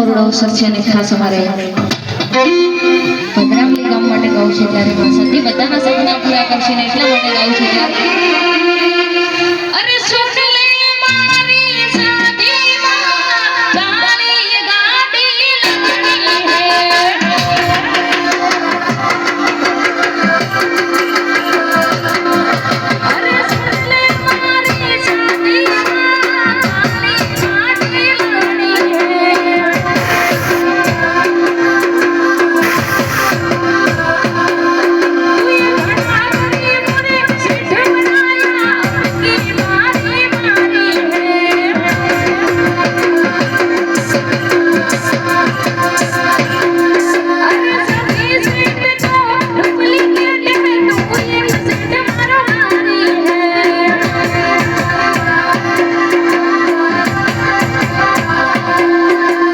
અવરોડ અવસર છે અને ખાસ અમારે ભદ્રામલી ગામ માટે ગાવું છે ત્યારે માં સતી બધાના સપના પૂરા કરશે ને એટલા માટે ગાવું છે ત્યારે અરે સુન લે મારી શાદીમાં કાળી ગાડી લગણી હે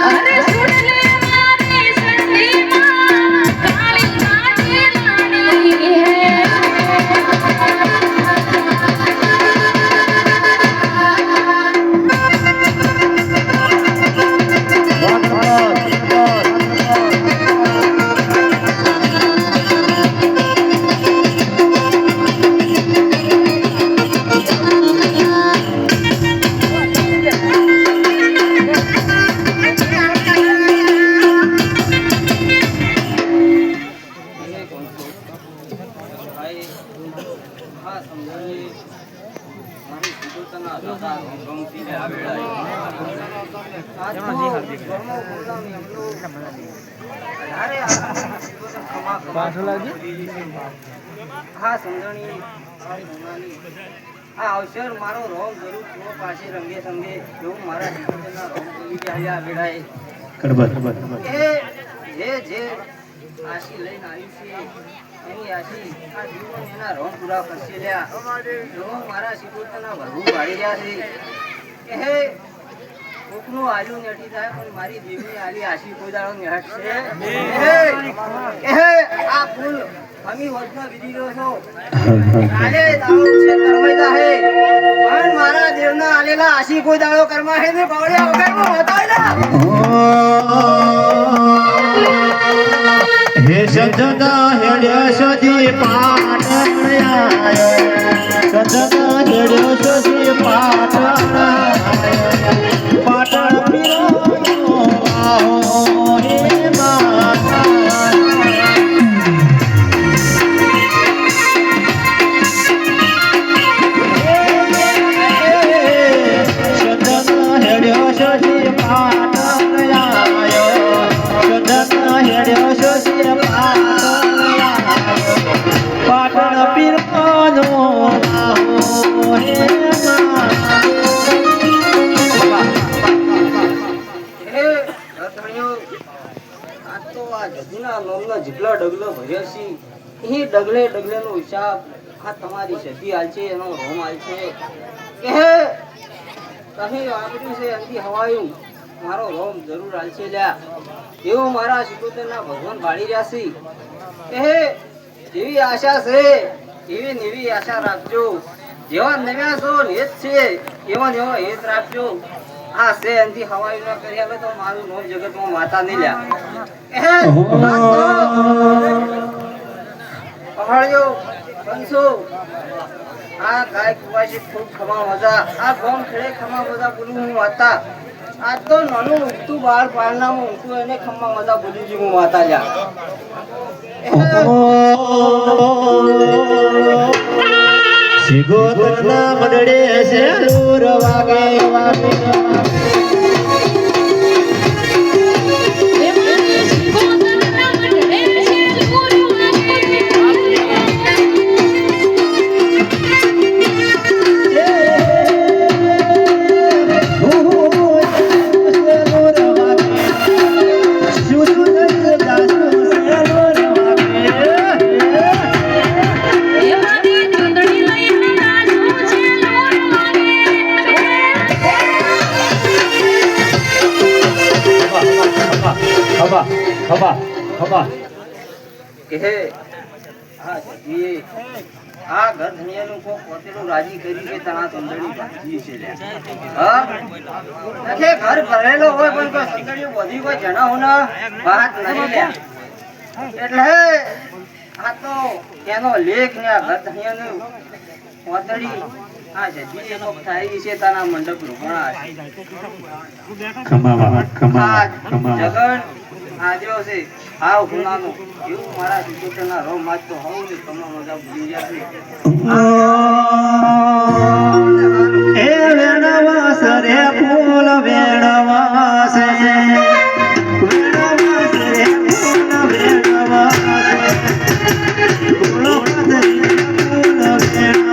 અરે સુન લે મારી શાદીમાં કાળી ગાડી લગણી હા સમજણી આ અવસર મારો રોમ જરૂર નો પાછી રંગે સંગે એવું મારા જીવનના રોમ બોલી ગયા વેળાએ જે જે આશી લઈને આવ્યું છે એની આશી આ જીવન એના રોમ પૂરા કરશે લ્યા જો મારા શિકોતના વધુ વાળી રહ્યા છે કે હે કોકનું આલ્યું નેઠી થાય પણ મારી દેવીની આલી આશી કોઈ દાડો નેઠશે હે આ ફૂલ અમી વચના વિધિ રહ્યો છો કાલે દાડો છે કરવાઈતા હે પણ મારા દેવના આલેલા આશી કોઈ દાડો કરમાં હે ને બાવળિયા વગરમાં બતાવેલા હે સજના હેડ્યા સજી પાટણ આયો સજના હેડ્યો સજી પાટણ આયો પાટણ પીરો આવો હે માતા જેટલો ડગલો ભર્યો છે એ ડગલે ડગલે નો હિસાબ આ તમારી સતી હાલ છે એનો રોમ હાલ છે કે તમે વાપર્યું છે અંતિ હવાયું મારો રોમ જરૂર હાલ છે લ્યા એવું મારા શિકોતરના ભગવાન ભાળી રહ્યા છે કે જેવી આશા છે એવી નેવી આશા રાખજો જેવા નવ્યા છો હેત છે એવા ને એવા હેત રાખજો આ છે અંતિ હવાયું ના કરી હવે તો મારું નોમ જગતમાં માતા નહીં લ્યા પહાડિયો બંસો આ ગાય કુવાસી ખૂબ ખમા મજા આ ગોમ ખેડે ખમા મજા બોલું હું માતા આ તો નાનું ઉગતું બાળ પારનામાં ઊંઘતું એને ખમા મજા બોલી જી હું માતા લ્યા શિગોતરના મંડળે છે લૂર વાગે વાગે કે હે હા જઈએ આ ઘર ધનિયાનું કોક પોતેલું રાજી કરી છે તણા સંદડી ભાજી છે લે હા નખે ઘર ભરેલો હોય પણ કોઈ સંદડી બધી કોઈ જણા હોના વાત નહીં લે એટલે આ તો એનો લેખ ને આ ઘર ધનિયાનું પોતડી આ જજી જે કોક થાય છે તણા મંડપ રોકણા જગન આજો છે આવ ગુનાનો એવું મારા સિકોતરના રો માજ તો હોવ ને તમને મજા ભૂલી જશે એ વેણવાસ રે ફૂલ વેણવાસ વેણવાસ રે ફૂલ વેણવાસ ફૂલ વેણવાસ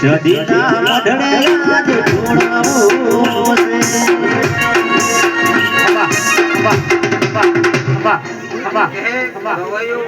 સદીના મઢડેલા જોડાવો છે ગવાયો